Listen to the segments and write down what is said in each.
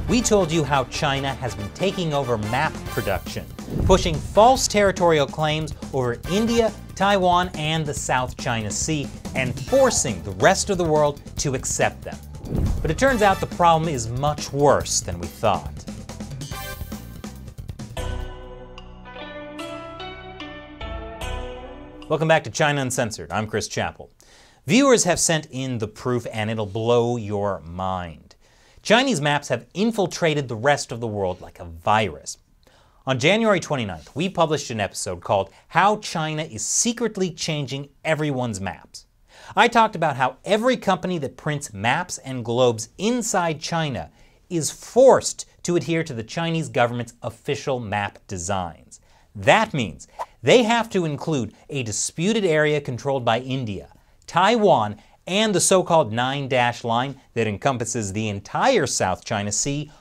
we told you how China has been taking over map production, pushing false territorial claims over India, Taiwan, and the South China Sea, and forcing the rest of the world to accept them. But it turns out the problem is much worse than we thought. Welcome back to China Uncensored. I'm Chris Chappell. Viewers have sent in the proof and it'll blow your mind. Chinese maps have infiltrated the rest of the world like a virus. On January 29th, we published an episode called How China is Secretly Changing Everyone's Maps. I talked about how every company that prints maps and globes inside China is forced to adhere to the Chinese government's official map designs. That means they have to include a disputed area controlled by India, Taiwan, and the so-called 9-dash line that encompasses the entire South China Sea,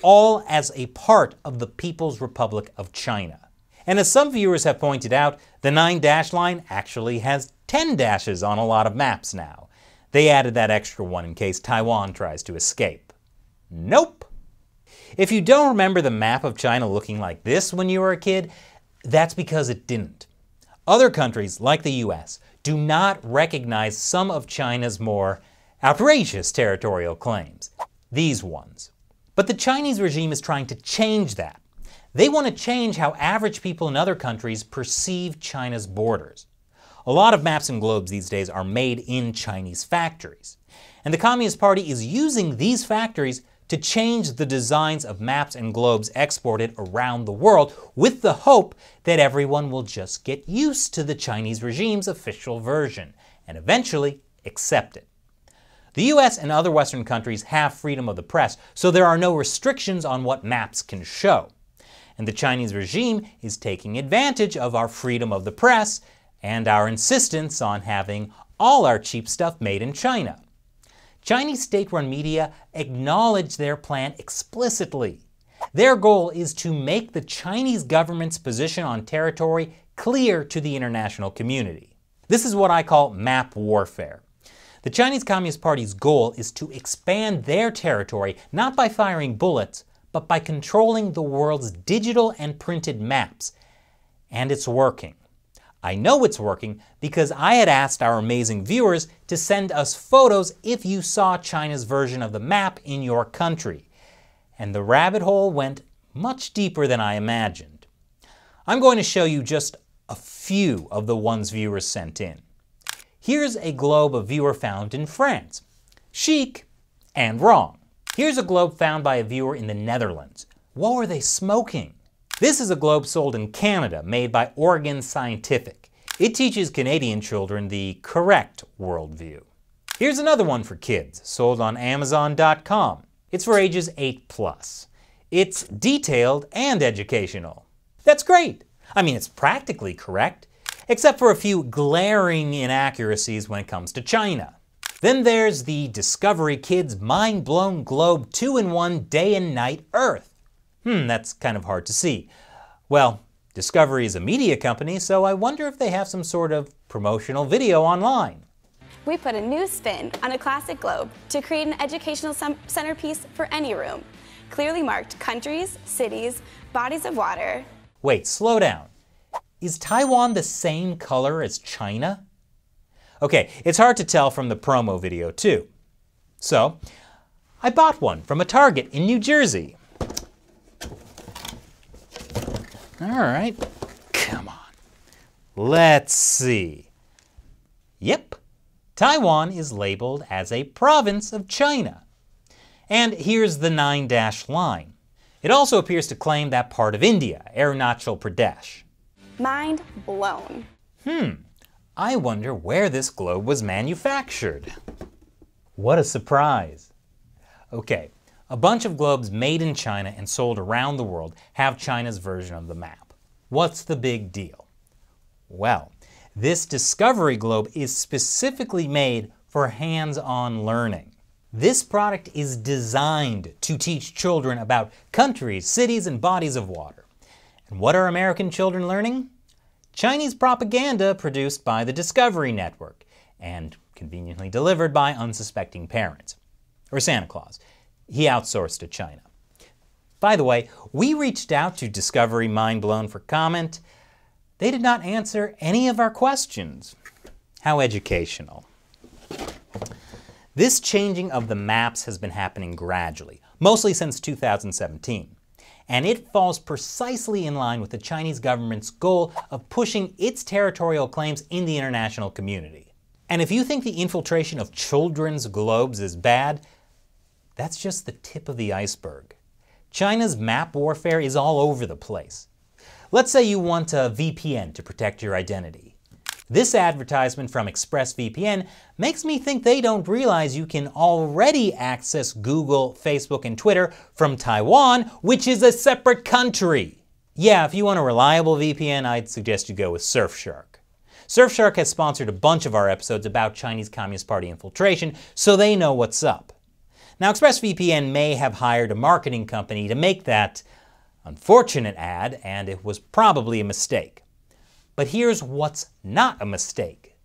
all as a part of the People's Republic of China. And as some viewers have pointed out, the 9-dash line actually has 10 dashes on a lot of maps now. They added that extra one in case Taiwan tries to escape. Nope! If you don't remember the map of China looking like this when you were a kid, that's because it didn't. Other countries, like the US, do not recognize some of China's more outrageous territorial claims. These ones. But the Chinese regime is trying to change that. They want to change how average people in other countries perceive China's borders. A lot of maps and globes these days are made in Chinese factories. And the Communist Party is using these factories to change the designs of maps and globes exported around the world with the hope that everyone will just get used to the Chinese regime's official version and eventually accept it. The US and other Western countries have freedom of the press, so there are no restrictions on what maps can show. And the Chinese regime is taking advantage of our freedom of the press and our insistence on having all our cheap stuff made in China. Chinese state-run media acknowledge their plan explicitly. Their goal is to make the Chinese government's position on territory clear to the international community. This is what I call map warfare. The Chinese Communist Party's goal is to expand their territory not by firing bullets, but by controlling the world's digital and printed maps. And it's working. I know it's working because I had asked our amazing viewers to send us photos if you saw China's version of the map in your country. And the rabbit hole went much deeper than I imagined. I'm going to show you just a few of the ones viewers sent in. Here's a globe a viewer found in France. Chic and wrong. Here's a globe found by a viewer in the Netherlands. What were they smoking? This is a globe sold in Canada, made by Oregon Scientific. It teaches Canadian children the correct worldview. Here's another one for kids, sold on Amazon.com. It's for ages 8+. It's detailed and educational. That's great. I mean, it's practically correct, except for a few glaring inaccuracies when it comes to China. Then there's the Discovery Kids Mind-Blown Globe 2-in-1 Day and Night Earth. That's kind of hard to see. Well, Discovery is a media company, so I wonder if they have some sort of promotional video online. We put a new spin on a classic globe to create an educational centerpiece for any room. Clearly marked countries, cities, bodies of water. Wait, slow down. Is Taiwan the same color as China? Okay, it's hard to tell from the promo video too. So, I bought one from a Target in New Jersey. All right, come on. Let's see. Yep, Taiwan is labeled as a province of China. And here's the 9-dash line. It also appears to claim that part of India, Arunachal Pradesh. Mind blown. I wonder where this globe was manufactured. What a surprise. Okay. A bunch of globes made in China and sold around the world have China's version of the map. What's the big deal? Well, this Discovery globe is specifically made for hands-on learning. This product is designed to teach children about countries, cities, and bodies of water. And what are American children learning? Chinese propaganda produced by the Discovery Network and conveniently delivered by unsuspecting parents. Or Santa Claus. He outsourced to China. By the way, we reached out to Discovery Mindblown for comment. They did not answer any of our questions. How educational. This changing of the maps has been happening gradually, mostly since 2017. And it falls precisely in line with the Chinese government's goal of pushing its territorial claims in the international community. And if you think the infiltration of children's globes is bad, that's just the tip of the iceberg. China's map warfare is all over the place. Let's say you want a VPN to protect your identity. This advertisement from ExpressVPN makes me think they don't realize you can already access Google, Facebook, and Twitter from Taiwan, which is a separate country. Yeah, if you want a reliable VPN, I'd suggest you go with Surfshark. Surfshark has sponsored a bunch of our episodes about Chinese Communist Party infiltration, so they know what's up. Now, ExpressVPN may have hired a marketing company to make that unfortunate ad, and it was probably a mistake. But here's what's not a mistake.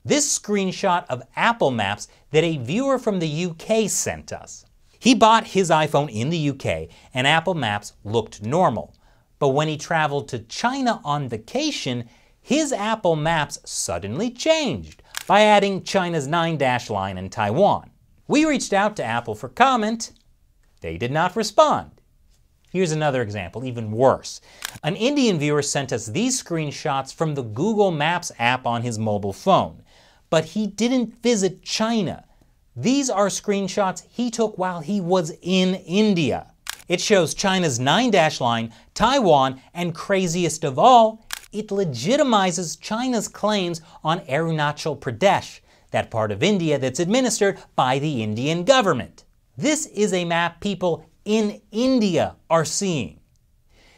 This screenshot of Apple Maps that a viewer from the UK sent us. He bought his iPhone in the UK and Apple Maps looked normal. But when he traveled to China on vacation, his Apple Maps suddenly changed by adding China's 9- line in Taiwan. We reached out to Apple for comment. They did not respond. Here's another example, even worse. An Indian viewer sent us these screenshots from the Google Maps app on his mobile phone. But he didn't visit China. These are screenshots he took while he was in India. It shows China's 9- line, Taiwan, and craziest of all, it legitimizes China's claims on Arunachal Pradesh, that part of India that's administered by the Indian government. This is a map people in India are seeing.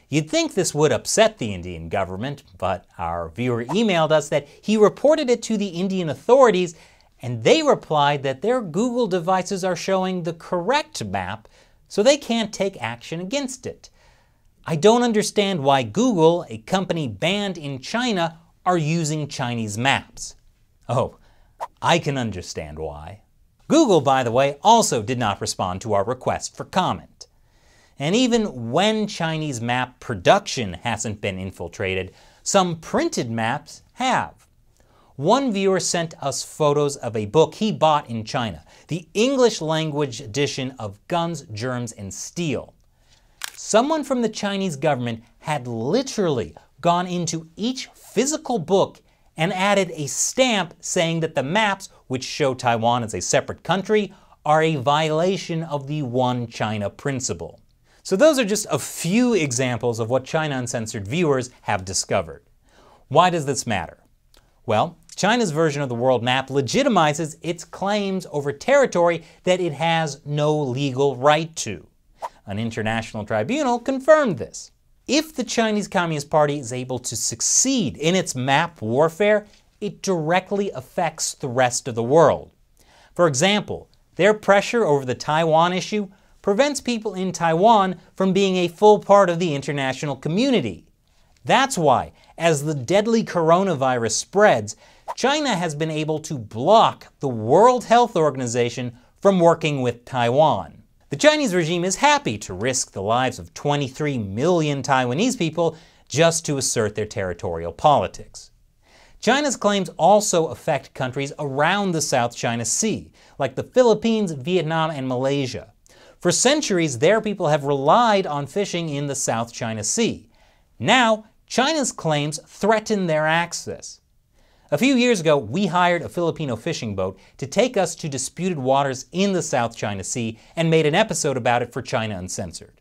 You'd think this would upset the Indian government, but our viewer emailed us that he reported it to the Indian authorities, and they replied that their Google devices are showing the correct map, so they can't take action against it. I don't understand why Google, a company banned in China, are using Chinese maps. Oh, I can understand why. Google, by the way, also did not respond to our request for comment. And even when Chinese map production hasn't been infiltrated, some printed maps have. One viewer sent us photos of a book he bought in China, the English language edition of Guns, Germs, and Steel. Someone from the Chinese government had literally gone into each physical book and added a stamp saying that the maps, which show Taiwan as a separate country, are a violation of the One China principle. So those are just a few examples of what China Uncensored viewers have discovered. Why does this matter? Well, China's version of the world map legitimizes its claims over territory that it has no legal right to. An international tribunal confirmed this. If the Chinese Communist Party is able to succeed in its map warfare, it directly affects the rest of the world. For example, their pressure over the Taiwan issue prevents people in Taiwan from being a full part of the international community. That's why, as the deadly coronavirus spreads, China has been able to block the World Health Organization from working with Taiwan. The Chinese regime is happy to risk the lives of 23 million Taiwanese people just to assert their territorial politics. China's claims also affect countries around the South China Sea, like the Philippines, Vietnam, and Malaysia. For centuries, their people have relied on fishing in the South China Sea. Now, China's claims threaten their access. A few years ago, we hired a Filipino fishing boat to take us to disputed waters in the South China Sea and made an episode about it for China Uncensored.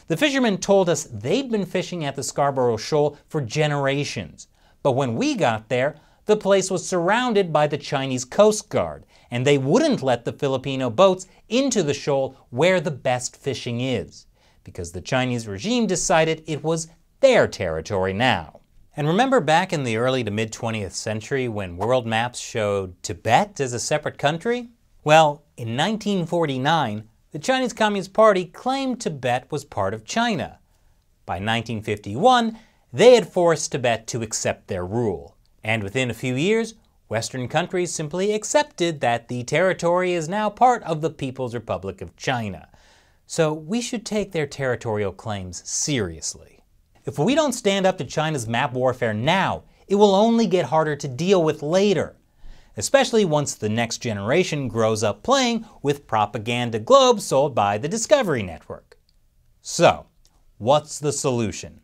The fishermen told us they'd been fishing at the Scarborough Shoal for generations, but when we got there, the place was surrounded by the Chinese Coast Guard, and they wouldn't let the Filipino boats into the shoal where the best fishing is, because the Chinese regime decided it was their territory now. And remember back in the early to mid-20th century when world maps showed Tibet as a separate country? Well, in 1949, the Chinese Communist Party claimed Tibet was part of China. By 1951, they had forced Tibet to accept their rule. And within a few years, Western countries simply accepted that the territory is now part of the People's Republic of China. So we should take their territorial claims seriously. If we don't stand up to China's map warfare now, it will only get harder to deal with later, especially once the next generation grows up playing with propaganda globes sold by the Discovery Network. So, what's the solution?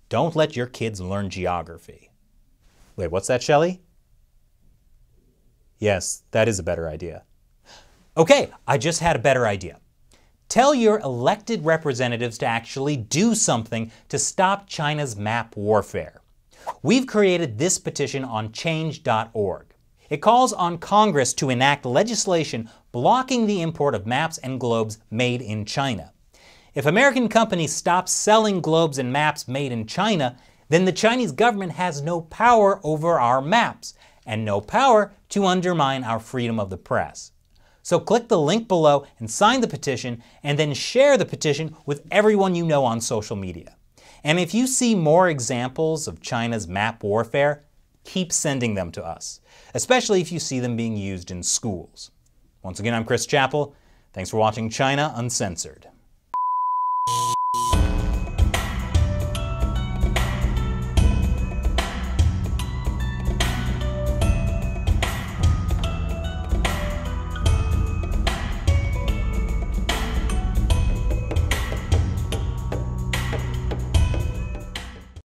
Don't let your kids learn geography. Wait, what's that, Shelley? Yes, that is a better idea. Okay, I just had a better idea. Tell your elected representatives to actually do something to stop China's map warfare. We've created this petition on change.org. It calls on Congress to enact legislation blocking the import of maps and globes made in China. If American companies stop selling globes and maps made in China, then the Chinese government has no power over our maps and no power to undermine our freedom of the press. So click the link below and sign the petition, and then share the petition with everyone you know on social media. And if you see more examples of China's map warfare, keep sending them to us, especially if you see them being used in schools. Once again, I'm Chris Chappell. Thanks for watching China Uncensored.